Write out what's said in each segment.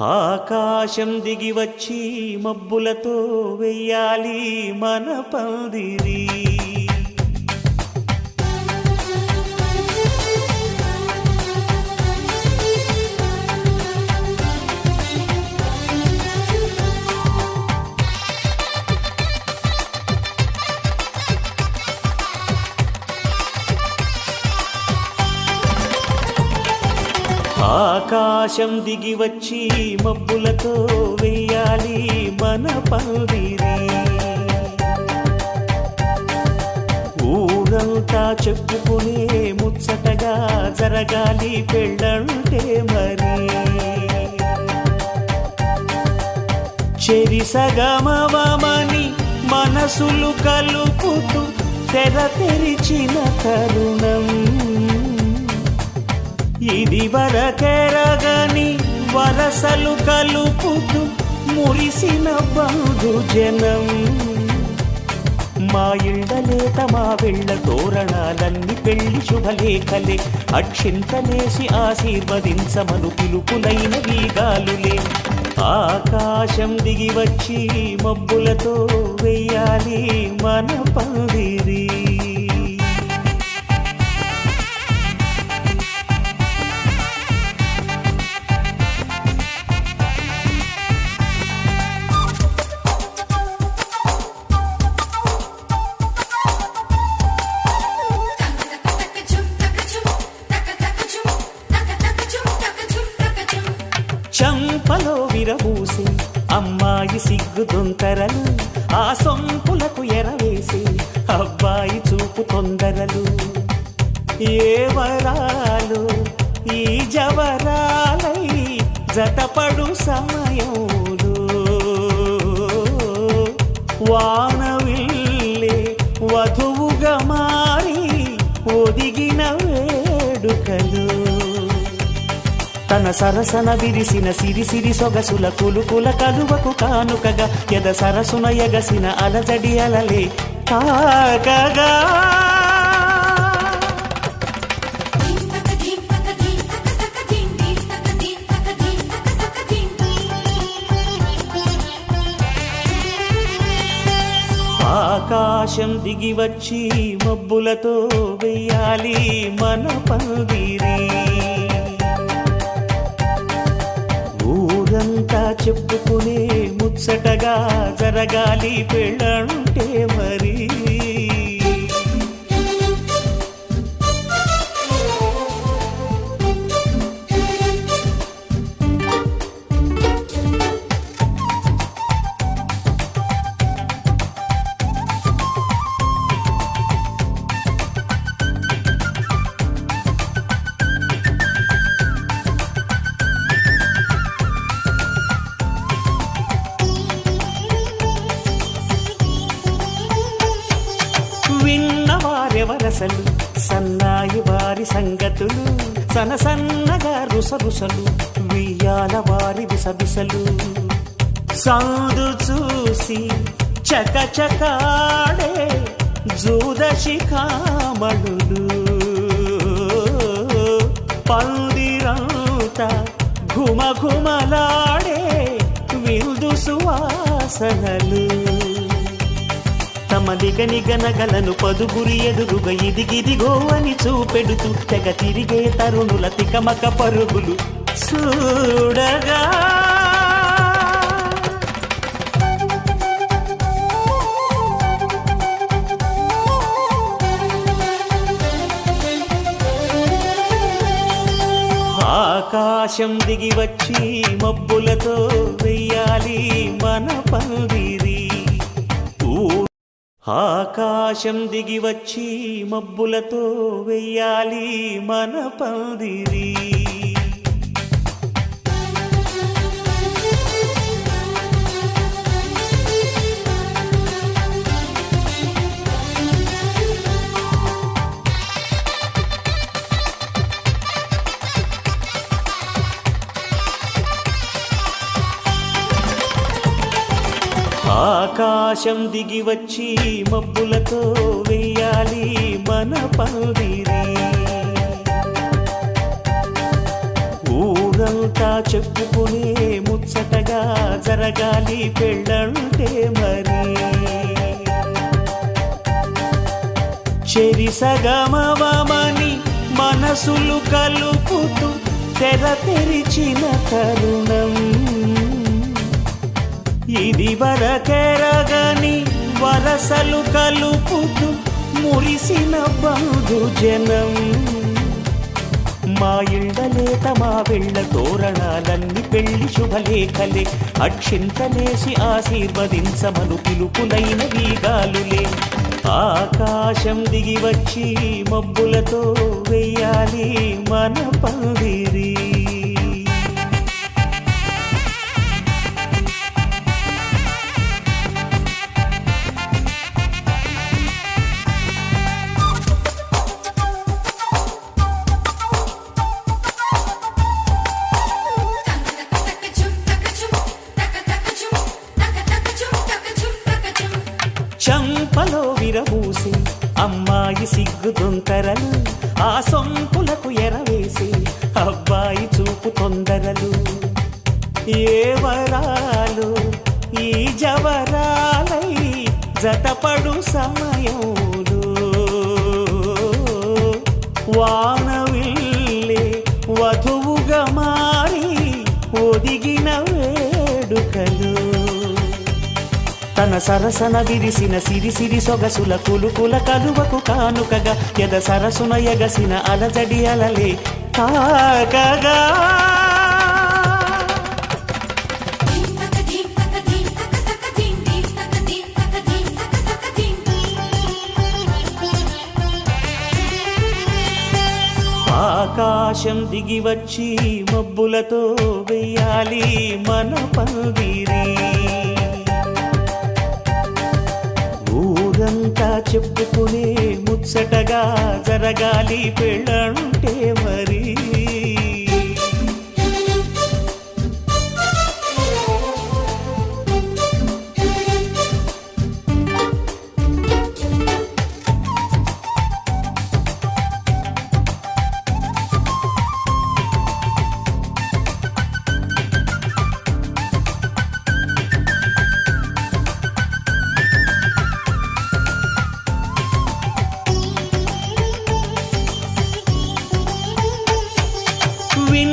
ఆకాశం దిగి వచ్చి మబ్బులతో వెయ్యాలి మన పందిరి. ఆకాశం దిగి వచ్చి మబ్బులతో వెయ్యాలి మన పందిరి. ఊరంతా చెప్పుకునే ముచ్చటగా జరగాలి పెళ్ళంటే మరి. చెరిసగమవమని మనసులు కలుపుతూ తెర తెరిచిన తరుణం ఇది వరకెరగని వరసలు కలుపుతూ మురిసిన బంధుజనం. మా ఇళ్ళలేత మా వెళ్ళ తోరణాలన్నీ పెళ్లి శుభలేఖలే. అక్షింతలేసి ఆశీర్వదించమను పిలుపులైన వీగాలులే. ఆకాశం దిగి వచ్చి మబ్బులతో వెయ్యాలి మన పందిరి. చంపలో విరబూసి అమ్మాయి సిగ్గు దొంతరలు, ఆ సొంపులకు ఎరవేసి అబ్బాయి చూపు తొందరలు. ఏ వరాలు ఈ జవరాలై జతపడు సమయంలో వానవిల్లే వధువుగా మారి ఒదిగిన వేడుకలు. తన సరసన విరిసిన సిరిసిరి సొగసుల కులుకుల కలువకు కానుకగా ఎద సరసున ఎగసిన అలజడి అలలే తాకగా. ఆకాశం దిగి వచ్చి మబ్బులతో వెయ్యాలి మన పందిరి. ఊరంతా చెప్పుకునే ముచ్చటగా జరగాలి పెళ్ళంటే మరి. విన్నవారెవరసలు సన్నాయి వారి సంగతులు, సనసన్నగా రుసరుసలు వియ్యాల వారి విసవిసలు. సందు చూసి చకచకాడే జూదశిఖామణులు, పందిరంతా ఘుమఘుమలాడే విందు సువాసనలు. తమ నిగనిగనగలను పదుగురి ఎదురుగా ఇదిగిదిగో అని చూపెడుతూ తెగ తిరిగే తరుణుల తికమక పరుగులు చూడగా. ఆకాశం దిగి వచ్చి మబ్బులతో వెయ్యాలి మన పందిరి. ఆకాశం దిగి వచ్చి మబ్బులతో వెయ్యాలి మన పందిరి. ఆకాశం దిగి వచ్చి మబ్బులతో వెయ్యాలి మన పందిరి. ఊరంతా చెప్పుకునే ముచ్చటగా జరగాలి పెళ్ళంటే మరి చెరి సగమవమని మనసులు కలుపుతూ తెర తెరిచిన తరుణం ఇది వరకెరగని వరసలు కలుపుతూ మురిసిన బంధుజనం మా ఇళ్ళలేత మా వెళ్ళ తోరణాలన్నీ పెళ్లి శుభలేఖలే అక్షింతలేసి ఆశీర్వదించమను పిలుపులైన వీగాలులే ఆకాశం దిగి వచ్చి మబ్బులతో వెయ్యాలి మన పందిరి చంపలో విరబూసి అమ్మాయి సిగ్గు దొంతరలు ఆ సొంపులకు ఎరవేసి అబ్బాయి చూపు తొందరలు ఏ వరాలు ఈ జవరాలై జతపడు సమయంలో వానవిల్లే వధువుగా మారి ఒదిగిన వేడుకలు తన సరసన విరిసిన సిరిసిరి సొగసుల కులుకుల కలువకు కానుకగా ఎద సరసున ఎగసిన అలజడి అలలే తాకగా ఆకాశం దిగి వచ్చి మబ్బులతో వెయ్యాలి మన పందిరి ఊరంతా చెప్పుకునే ముచ్చటగా జరగాలి పెళ్ళంటే మరి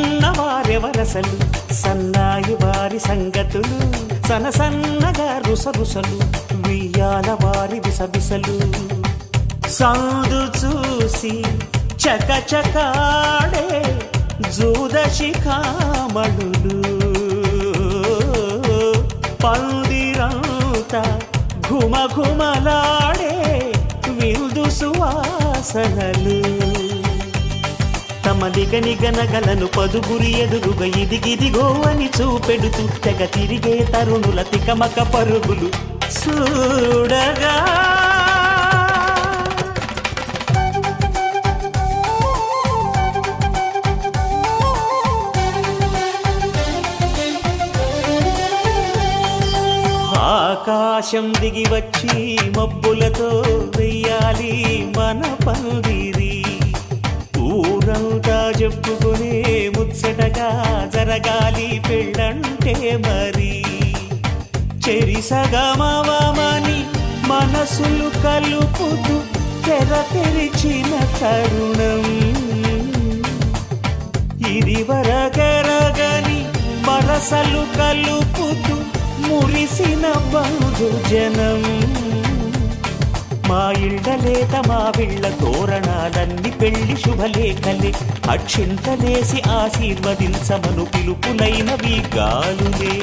విన్నవారెవరసలు సన్నాయి వారి సంగతులు సన్నగా రుసరుసలు వియ్యాల వారి విసవిసలు సందు చూసి చకచకాడే జూదశిఖామణులు పందిరంతా ఘుమఘుమలాడే విందు సువాసనలు తమ నిగనగలను పదుగురి ఎదురుగా ఇదిగిదిగో అని చూపెడుతూ తెగ తిరిగే తరుణుల తికమక పరుగులు చూడగా ఆకాశం దిగి వచ్చి మబ్బులతో వెయ్యాలి మన పందిరి ఊరంతా చెప్పుకునే ముచ్చటగా జరగాలి పెళ్ళంటే మరి చెరి సగమవమని మనసులు కలుపుతూ తెర తెరిచిన తరుణం ఇది వరకెరగని వరసలు కలుపుతూ మురిసిన బంధుజనం మా ఇళ్ళలేత మా వీళ్ళ తోరణాలన్నీ పెళ్లి శుభలేఖలే అక్షింతలేసి ఆశీర్వదించమను పిలుపులైనవి గాలులే